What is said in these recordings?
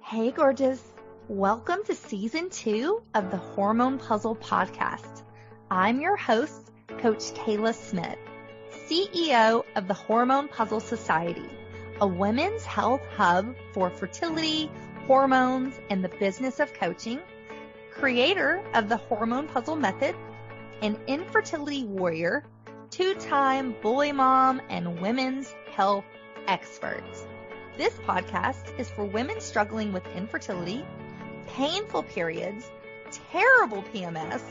Hey, gorgeous. Welcome to Season 2 of the Hormone P.U.Z.Z.L.E Podcast. I'm your host, Coach Kela Smith, CEO of the Hormone P.U.Z.Z.L Society, a women's health hub for fertility, hormones, and the business of coaching, creator of the Hormone P.U.Z.L method, an infertility warrior, two-time boy mom, and women's health expert. This podcast is for women struggling with infertility, painful periods, terrible PMS,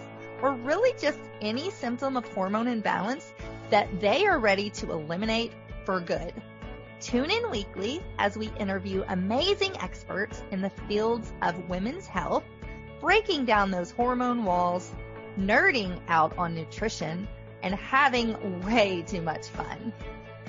or really just any symptom of hormone imbalance that they are ready to eliminate for good. Tune in weekly as we interview amazing experts in the fields of women's health, breaking down those hormone walls, nerding out on nutrition, and having way too much fun.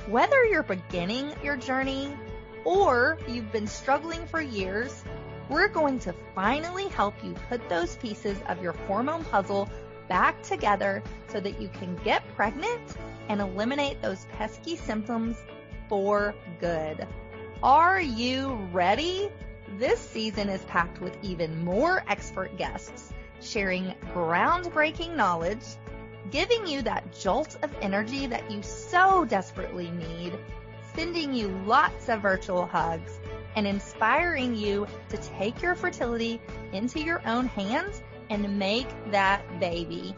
Whether you're beginning your journey or you've been struggling for years, we're going to finally help you put those pieces of your hormone puzzle back together so that you can get pregnant and eliminate those pesky symptoms for good. Are you ready? This season is packed with even more expert guests sharing groundbreaking knowledge, giving you that jolt of energy that you so desperately need, sending you lots of virtual hugs, and inspiring you to take your fertility into your own hands and make that baby.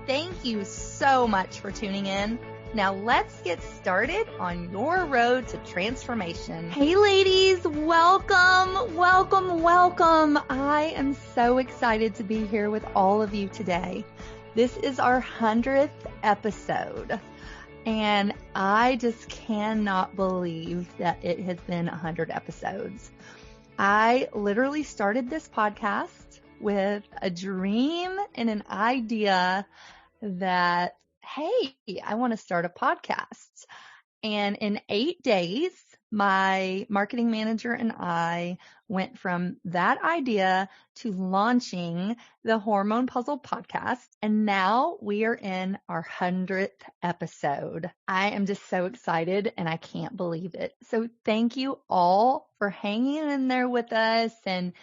Thank you so much for tuning in. Now let's get started on your road to transformation. Hey ladies, welcome, welcome, welcome. I am so excited to be here with all of you today. This is our 100th episode. And I just cannot believe that it has been 100 episodes. I literally started this podcast with a dream and an idea that, hey, I want to start a podcast. And in 8 days, my marketing manager and I went from that idea to launching the Hormone P.U.Z.Z.L podcast. And now we are in our 100th episode. I am just so excited and I can't believe it. So thank you all for hanging in there with us and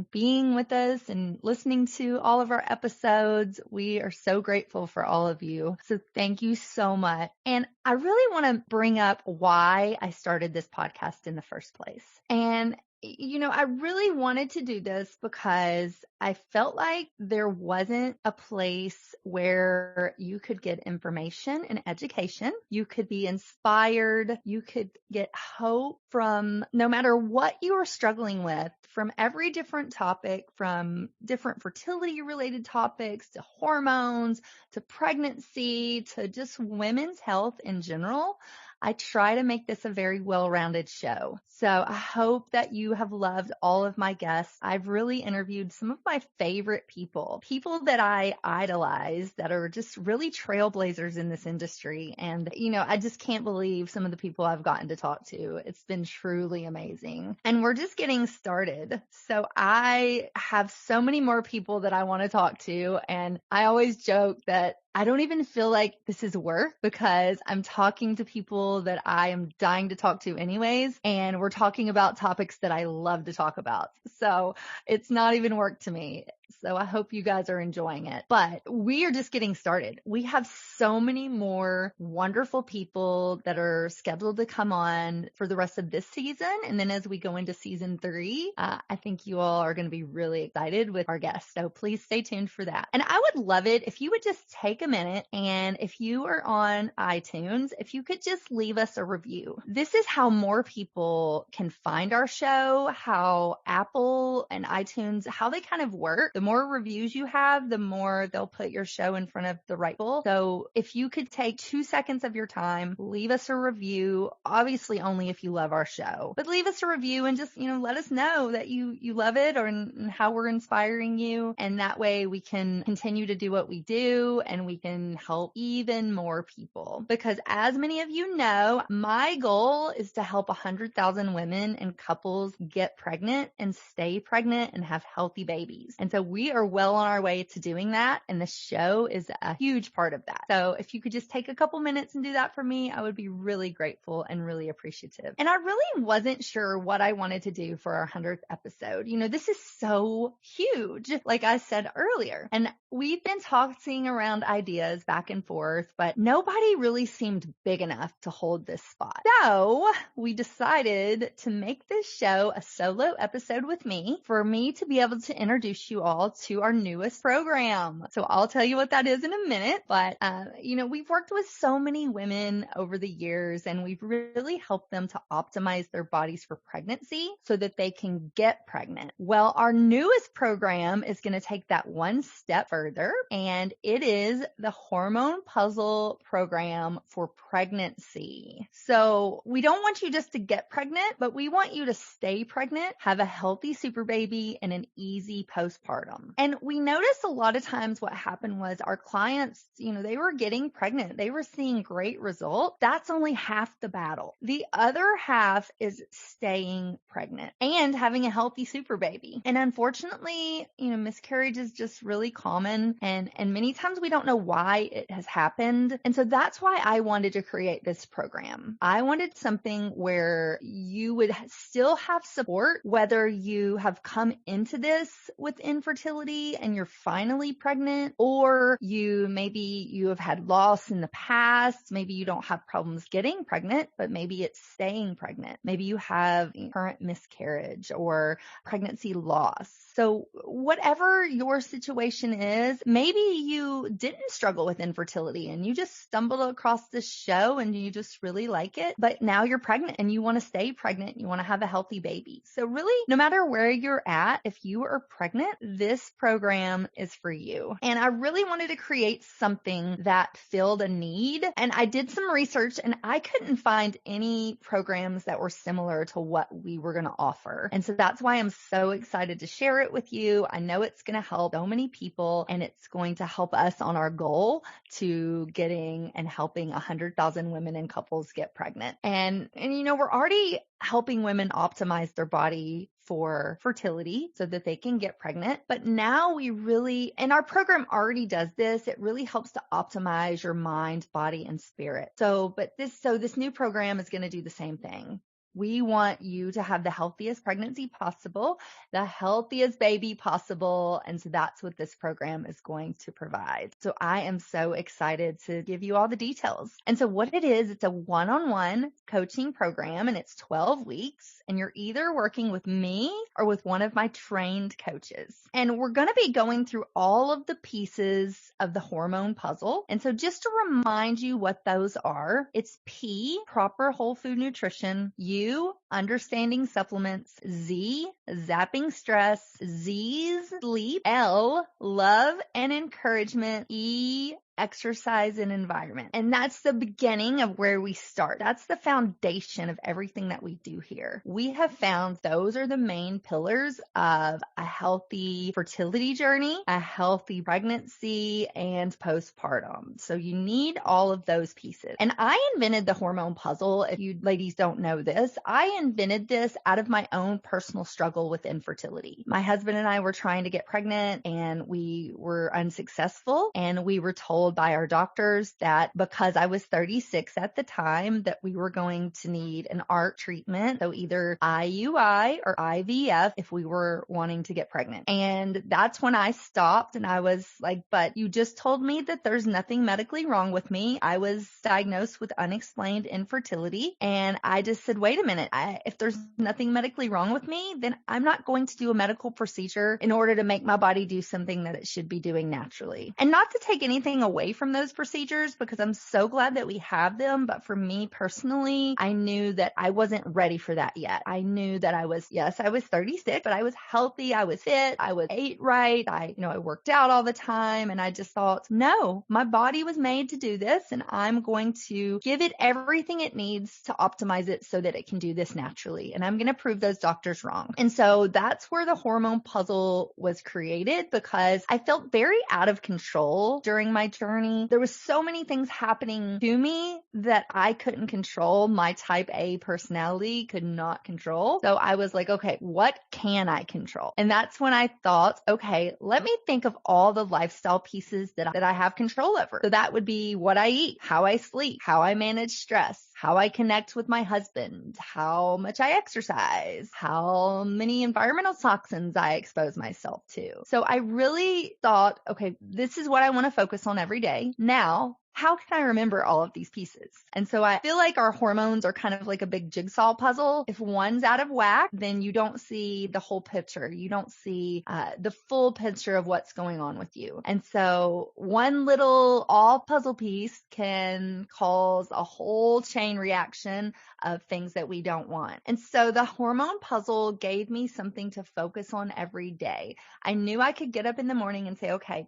being with us and listening to all of our episodes. We are so grateful for all of you. So thank you so much. And I really want to bring up why I started this podcast in the first place. And I really wanted to do this because I felt like there wasn't a place where you could get information and education. You could be inspired. You could get hope from no matter what you are struggling with, from every different topic, from different fertility related topics to hormones, to pregnancy, to just women's health in general. I try to make this a very well-rounded show. So I hope that you have loved all of my guests. I've really interviewed some of my favorite people that I idolize, that are just really trailblazers in this industry. And, I just can't believe some of the people I've gotten to talk to. It's been truly amazing. And we're just getting started. So I have so many more people that I want to talk to. And I always joke that I don't even feel like this is work because I'm talking to people that I am dying to talk to anyways. And we're talking about topics that I love to talk about. So it's not even work to me. So I hope you guys are enjoying it. But we are just getting started. We have so many more wonderful people that are scheduled to come on for the rest of this season. And then as we go into season 3, I think you all are going to be really excited with our guests. So please stay tuned for that. And I would love it if you would just take a minute, and if you are on iTunes, if you could just leave us a review. This is how more people can find our show, how Apple and iTunes, how they kind of work. The more reviews you have, the more they'll put your show in front of the right people. So if you could take 2 seconds of your time, leave us a review, obviously only if you love our show, but leave us a review and just, let us know that you love it and how we're inspiring you. And that way we can continue to do what we do and we can help even more people. Because as many of you know, my goal is to help 100,000 women and couples get pregnant and stay pregnant and have healthy babies. And so we are well on our way to doing that. And the show is a huge part of that. So if you could just take a couple minutes and do that for me, I would be really grateful and really appreciative. And I really wasn't sure what I wanted to do for our 100th episode. This is so huge, like I said earlier. And we've been tossing around ideas back and forth, but nobody really seemed big enough to hold this spot. So we decided to make this show a solo episode with me for me to be able to introduce you all to our newest program. So I'll tell you what that is in a minute, but we've worked with so many women over the years, and we've really helped them to optimize their bodies for pregnancy so that they can get pregnant. Well, our newest program is going to take that one step further, and it is the Hormone P.U.Z.Z.L.E program for pregnancy. So we don't want you just to get pregnant, but we want you to stay pregnant, have a healthy super baby, and an easy postpartum. And we noticed a lot of times what happened was our clients, they were getting pregnant. They were seeing great results. That's only half the battle. The other half is staying pregnant and having a healthy super baby. And unfortunately, miscarriage is just really common, and many times we don't know why it has happened. And so that's why I wanted to create this program. I wanted something where you would still have support, whether you have come into this with infertility and you're finally pregnant, or maybe you have had loss in the past. Maybe you don't have problems getting pregnant, but maybe it's staying pregnant. Maybe you have current miscarriage or pregnancy loss. So whatever your situation is, maybe you didn't struggle with infertility and you just stumbled across this show and you just really like it, but now you're pregnant and you want to stay pregnant. You want to have a healthy baby. So really, no matter where you're at, if you are pregnant, this program is for you. And I really wanted to create something that filled a need. And I did some research and I couldn't find any programs that were similar to what we were going to offer. And so that's why I'm so excited to share it with you. I know it's going to help so many people, and it's going to help us on our goal to getting and helping 100,000 women and couples get pregnant. And we're already helping women optimize their body for fertility so that they can get pregnant. But now and our program already does this. It really helps to optimize your mind, body, and spirit. So this new program is going to do the same thing. We want you to have the healthiest pregnancy possible, the healthiest baby possible. And so that's what this program is going to provide. So I am so excited to give you all the details. And so what it is, it's a one-on-one coaching program, and it's 12 weeks. And you're either working with me or with one of my trained coaches. And we're going to be going through all of the pieces of the hormone puzzle. And so just to remind you what those are, it's P, proper whole food nutrition, U, understanding supplements, Z, zapping stress, Z's, sleep, L, love and encouragement, E, exercise and environment. And that's the beginning of where we start. That's the foundation of everything that we do here. We have found those are the main pillars of a healthy fertility journey, a healthy pregnancy, and postpartum. So you need all of those pieces. And I invented the Hormone Puzzle. If you ladies don't know this, I invented this out of my own personal struggle with infertility. My husband and I were trying to get pregnant and we were unsuccessful, and we were told by our doctors that because I was 36 at the time that we were going to need an ART treatment, so either IUI or IVF, if we were wanting to get pregnant. And that's when I stopped and I was like, but you just told me that there's nothing medically wrong with me. I was diagnosed with unexplained infertility, and I just said, wait a minute, if there's nothing medically wrong with me, then I'm not going to do a medical procedure in order to make my body do something that it should be doing naturally. And not to take anything away from those procedures, because I'm so glad that we have them. But for me personally, I knew that I wasn't ready for that yet. I knew that I was 36, but I was healthy. I was fit. I ate right. I worked out all the time. And I just thought, no, my body was made to do this, and I'm going to give it everything it needs to optimize it so that it can do this naturally. And I'm going to prove those doctors wrong. And so that's where the Hormone Puzzle was created, because I felt very out of control during my journey journey. There was so many things happening to me that I couldn't control. My type A personality could not control. So I was like, okay, what can I control? And that's when I thought, okay, let me think of all the lifestyle pieces that I have control over. So that would be what I eat, how I sleep, how I manage stress, how I connect with my husband, how much I exercise, how many environmental toxins I expose myself to. So I really thought, okay, this is what I want to focus on every day. Now, how can I remember all of these pieces? And so I feel like our hormones are kind of like a big jigsaw puzzle. If one's out of whack, then you don't see the whole picture. You don't see the full picture of what's going on with you. And so one little off puzzle piece can cause a whole chain reaction of things that we don't want. And so the hormone puzzle gave me something to focus on every day. I knew I could get up in the morning and say, okay,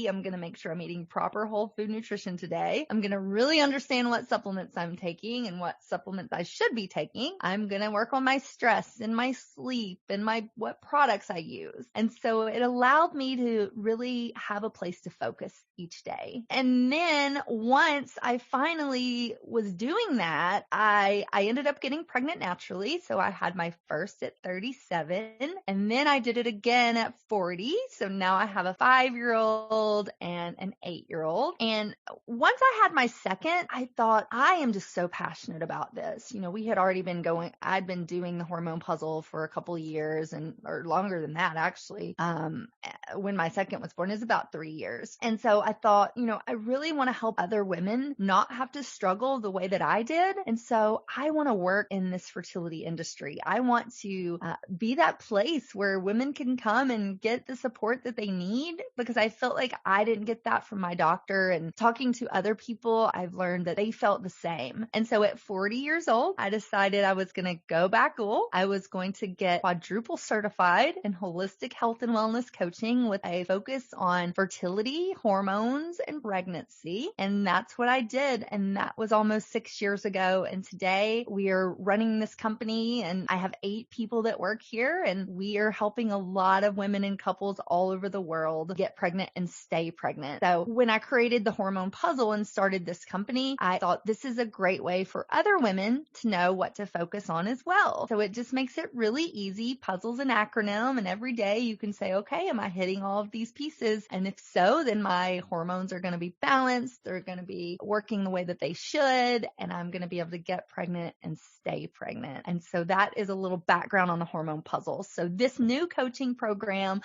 I'm going to make sure I'm eating proper whole food nutrition today. I'm going to really understand what supplements I'm taking and what supplements I should be taking. I'm going to work on my stress and my sleep and what products I use. And so it allowed me to really have a place to focus each day. And then once I finally was doing that, I ended up getting pregnant naturally. So I had my first at 37 and then I did it again at 40. So now I have a 5-year-old and an 8-year-old. And once I had my second, I thought, I am just so passionate about this. We had already I'd been doing the hormone puzzle for a couple of years or longer than that, actually. When my second was born, it was about 3 years. And so I thought, I really want to help other women not have to struggle the way that I did. And so I want to work in this fertility industry. I want to be that place where women can come and get the support that they need, because I felt like I didn't get that from my doctor. And talking to other people, I've learned that they felt the same. And so at 40 years old, I decided I was going to go back school. I was going to get quadruple certified in holistic health and wellness coaching with a focus on fertility, hormones, and pregnancy. And that's what I did. And that was almost 6 years ago. And today we are running this company and I have 8 people that work here, and we are helping a lot of women and couples all over the world get pregnant and stay pregnant. So when I created the Hormone Puzzle and started this company, I thought this is a great way for other women to know what to focus on as well. So it just makes it really easy. Puzzle's an acronym, and every day you can say, okay, am I hitting all of these pieces? And if so, then my hormones are going to be balanced. They're going to be working the way that they should, and I'm going to be able to get pregnant and stay pregnant. And so that is a little background on the Hormone Puzzle. So this new coaching program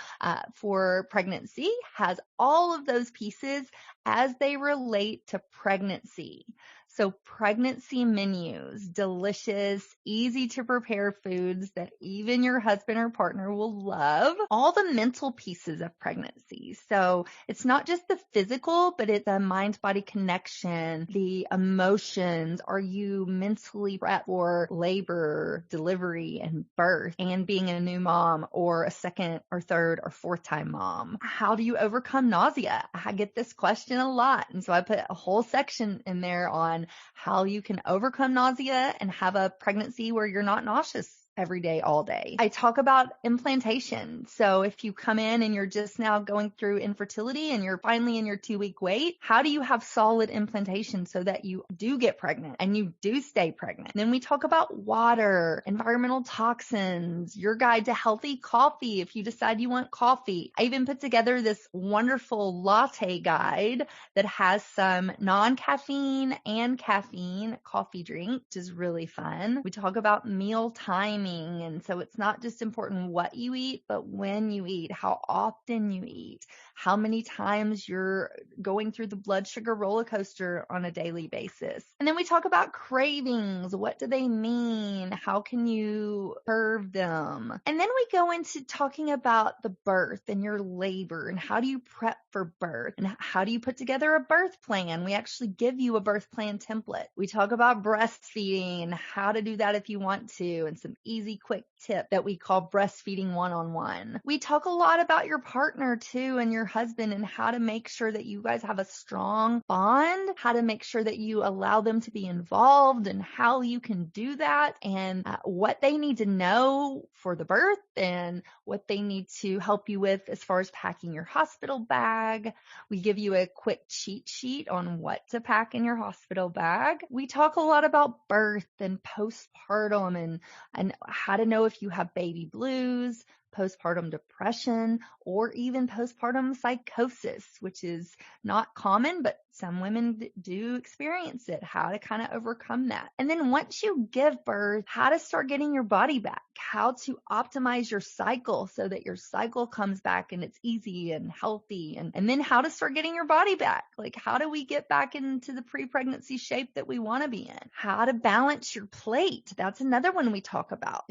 for pregnancy has all of those pieces as they relate to pregnancy. So pregnancy menus, delicious, easy to prepare foods that even your husband or partner will love. All the mental pieces of pregnancy. So it's not just the physical, but it's a mind-body connection, the emotions. Are you mentally prepped for labor, delivery, and birth, and being a new mom or a second or third or fourth time mom? How do you overcome nausea? I get this question a lot. And so I put a whole section in there on how you can overcome nausea and have a pregnancy where you're not nauseous every day, all day. I talk about implantation. So if you come in and you're just now going through infertility and you're finally in your 2-week wait, how do you have solid implantation so that you do get pregnant and you do stay pregnant? And then we talk about water, environmental toxins, your guide to healthy coffee if you decide you want coffee. I even put together this wonderful latte guide that has some non-caffeine and caffeine coffee drink, which is really fun. We talk about meal timing. And so it's not just important what you eat, but when you eat, how often you eat, how many times you're going through the blood sugar roller coaster on a daily basis. And then we talk about cravings. What do they mean? How can you curb them? And then we go into talking about the birth and your labor and how do you prep for birth and how do you put together a birth plan? We actually give you a birth plan template. We talk about breastfeeding and how to do that if you want to, and some easy easy, quick tip that we call breastfeeding one-on-one. We talk a lot about your partner too and your husband and how to make sure that you guys have a strong bond, how to make sure that you allow them to be involved and how you can do that, and what they need to know for the birth and what they need to help you with as far as packing your hospital bag. We give you a quick cheat sheet on what to pack in your hospital bag. We talk a lot about birth and postpartum and how to know if you have baby blues, postpartum depression, or even postpartum psychosis, which is not common, but some women do experience it, how to kind of overcome that. And then once you give birth, how to start getting your body back, how to optimize your cycle so that your cycle comes back and it's easy and healthy, and then how to start getting your body back. Like, how do we get back into the pre-pregnancy shape that we want to be in? How to balance your plate. That's another one we talk about.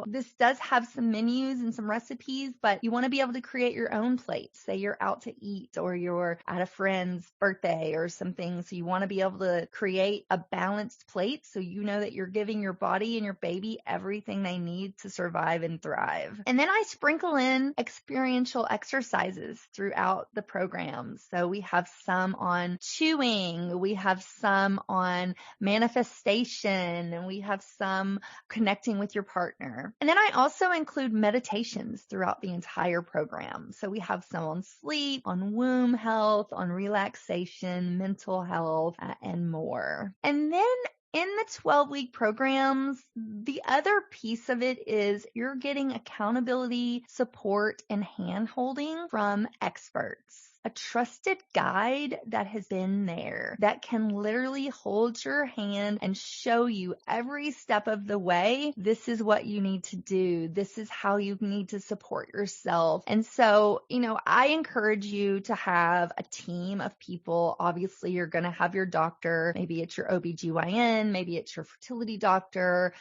This does have some menus and some recipes, but you want to be able to create your own plate. Say you're out to eat or you're at a friend's birthday or something. So you want to be able to create a balanced plate so you know that you're giving your body and your baby everything they need to survive and thrive. And then I sprinkle in experiential exercises throughout the program. So we have some on chewing, we have some on manifestation, and we have some connecting with your partner. And then I also include meditations throughout the entire program. So we have some on sleep, on womb health, on relaxation, mental health, and more. And then in the 12-week programs, the other piece of it is you're getting accountability, support, and hand-holding from experts. A trusted guide that has been there, that can literally hold your hand and show you every step of the way. This is what you need to do. This is how you need to support yourself. And so, I encourage you to have a team of people. Obviously, you're going to have your doctor. Maybe it's your OBGYN. Maybe it's your fertility doctor.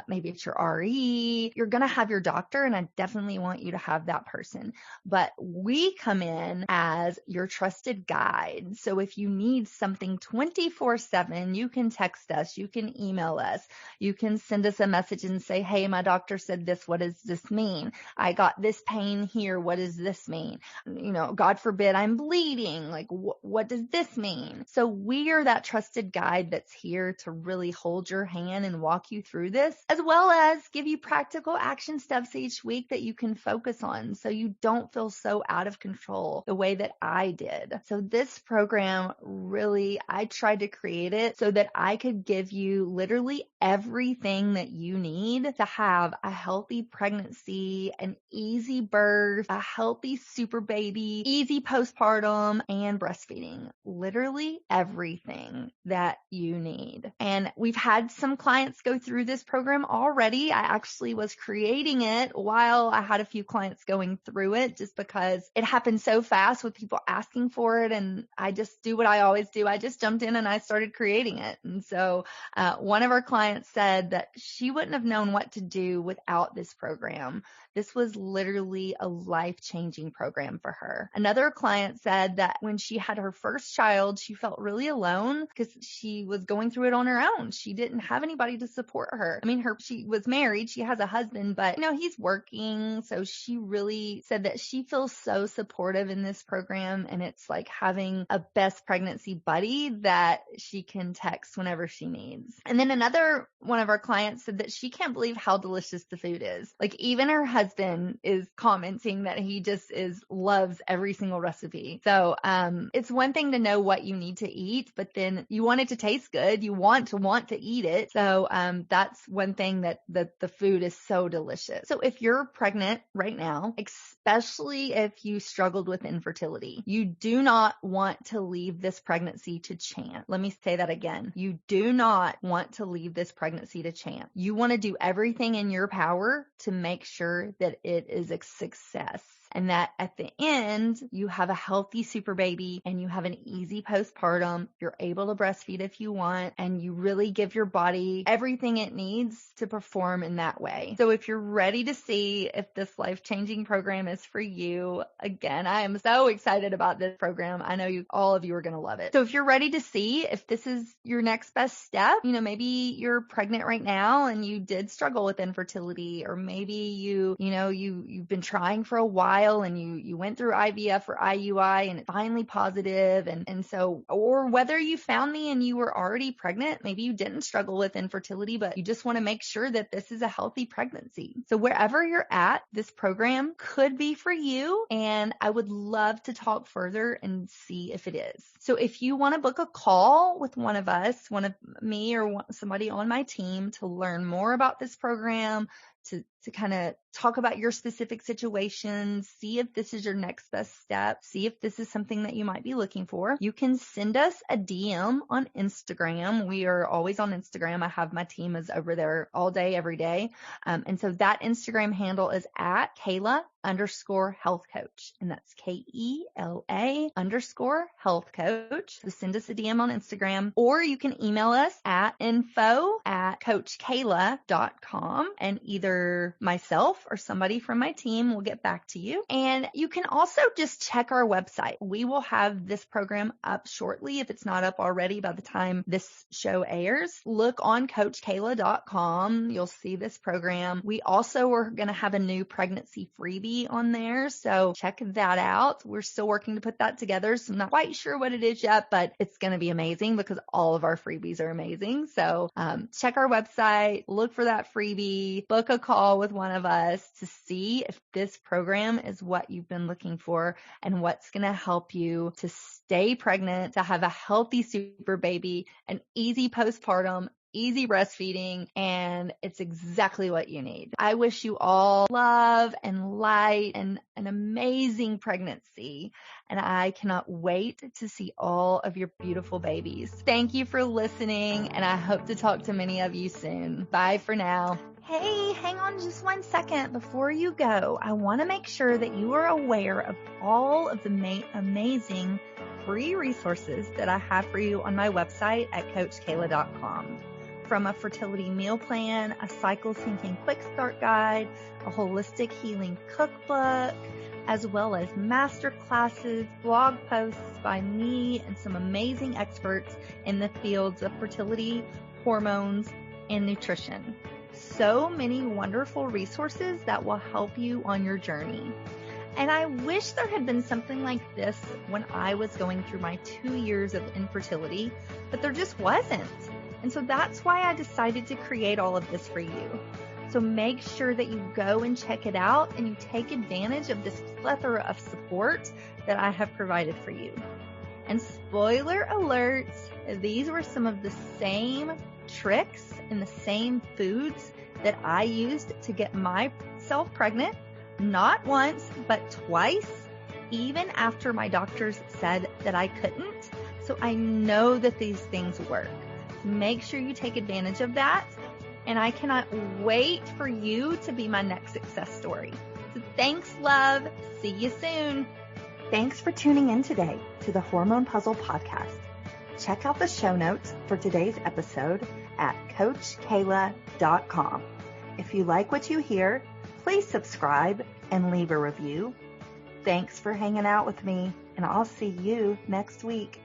Maybe it's your RE. You're going to have your doctor, and I definitely want you to have that person. But we come in as your trusted guide. So if you need something 24/7, you can text us, you can email us, you can send us a message and say, hey, my doctor said this. What does this mean? I got this pain here. What does this mean? God forbid I'm bleeding. Like, what does this mean? So we are that trusted guide that's here to really hold your hand and walk you through this, as well as give you practical action steps each week that you can focus on so you don't feel so out of control the way that I did. So this program, really, I tried to create it so that I could give you literally everything that you need to have a healthy pregnancy, an easy birth, a healthy super baby, easy postpartum, and breastfeeding. Literally everything that you need. And we've had some clients go through this program already. I actually was creating it while I had a few clients going through it, just because it happened so fast with people asking for it. And I just do what I always do. I just jumped in and I started creating it. And so one of our clients said that she wouldn't have known what to do without this program. This was literally a life-changing program for her. Another client said that when she had her first child, she felt really alone because she was going through it on her own. She didn't have anybody to support her. She was married. She has a husband, but he's working. So she really said that she feels so supportive in this program. And it's like having a best pregnancy buddy that she can text whenever she needs. And then another one of our clients said that she can't believe how delicious the food is. Like, even her husband is commenting that he just loves every single recipe. So it's one thing to know what you need to eat, but then you want it to taste good. You want to eat it. So that's one thing that the food is so delicious. So if you're pregnant right now, especially if you struggled with infertility, you do not want to leave this pregnancy to chance. Let me say that again. You do not want to leave this pregnancy to chance. You want to do everything in your power to make sure that it is a success. and that at the end, you have a healthy super baby and you have an easy postpartum. You're able to breastfeed if you want, and you really give your body everything it needs to perform in that way. So if you're ready to see if this life-changing program is for you, again, I am so excited about this program. I know all of you are going to love it. So if you're ready to see if this is your next best step, maybe you're pregnant right now and you did struggle with infertility, or maybe you've been trying for a while and you went through IVF or IUI and it's finally positive. And so, or whether you found me and you were already pregnant, maybe you didn't struggle with infertility, but you just want to make sure that this is a healthy pregnancy. So wherever you're at, this program could be for you. And I would love to talk further and see if it is. So if you want to book a call with one of us, one of me or somebody on my team to learn more about this program, to kind of talk about your specific situations, see if this is your next best step, see if this is something that you might be looking for, you can send us a DM on Instagram. We are always on Instagram. I have my team is over there all day, every day. And so that Instagram handle is at Kela_health coach. And that's KELA_health coach. So send us a DM on Instagram, or you can email us at info@coachkela.com, and either myself or somebody from my team will get back to you. And you can also just check our website. We will have this program up shortly. If it's not up already by the time this show airs, look on coachkela.com. You'll see this program. We also are going to have a new pregnancy freebie on there, so check that out. We're still working to put that together, so I'm not quite sure what it is yet, but it's going to be amazing because all of our freebies are amazing. So check our website, look for that freebie, book a call with one of us to see if this program is what you've been looking for and what's going to help you to stay pregnant, to have a healthy super baby, an easy postpartum, easy breastfeeding, and it's exactly what you need. I wish you all love and light and an amazing pregnancy, and I cannot wait to see all of your beautiful babies. Thank you for listening, and I hope to talk to many of you soon. Bye for now. Hey, hang on just 1 second before you go. I want to make sure that you are aware of all of the amazing free resources that I have for you on my website at coachkela.com. From a fertility meal plan, a cycle syncing quick start guide, a holistic healing cookbook, as well as master classes, blog posts by me and some amazing experts in the fields of fertility, hormones, and nutrition. So many wonderful resources that will help you on your journey. And I wish there had been something like this when I was going through my 2 years of infertility, but there just wasn't. And so that's why I decided to create all of this for you. So make sure that you go and check it out and you take advantage of this plethora of support that I have provided for you. And spoiler alert, these were some of the same tricks and the same foods that I used to get myself pregnant, not once, but twice, even after my doctors said that I couldn't. So I know that these things work. Make sure you take advantage of that. And I cannot wait for you to be my next success story. So thanks, love. See you soon. Thanks for tuning in today to the Hormone Puzzle Podcast. Check out the show notes for today's episode at coachkela.com. If you like what you hear, please subscribe and leave a review. Thanks for hanging out with me, and I'll see you next week.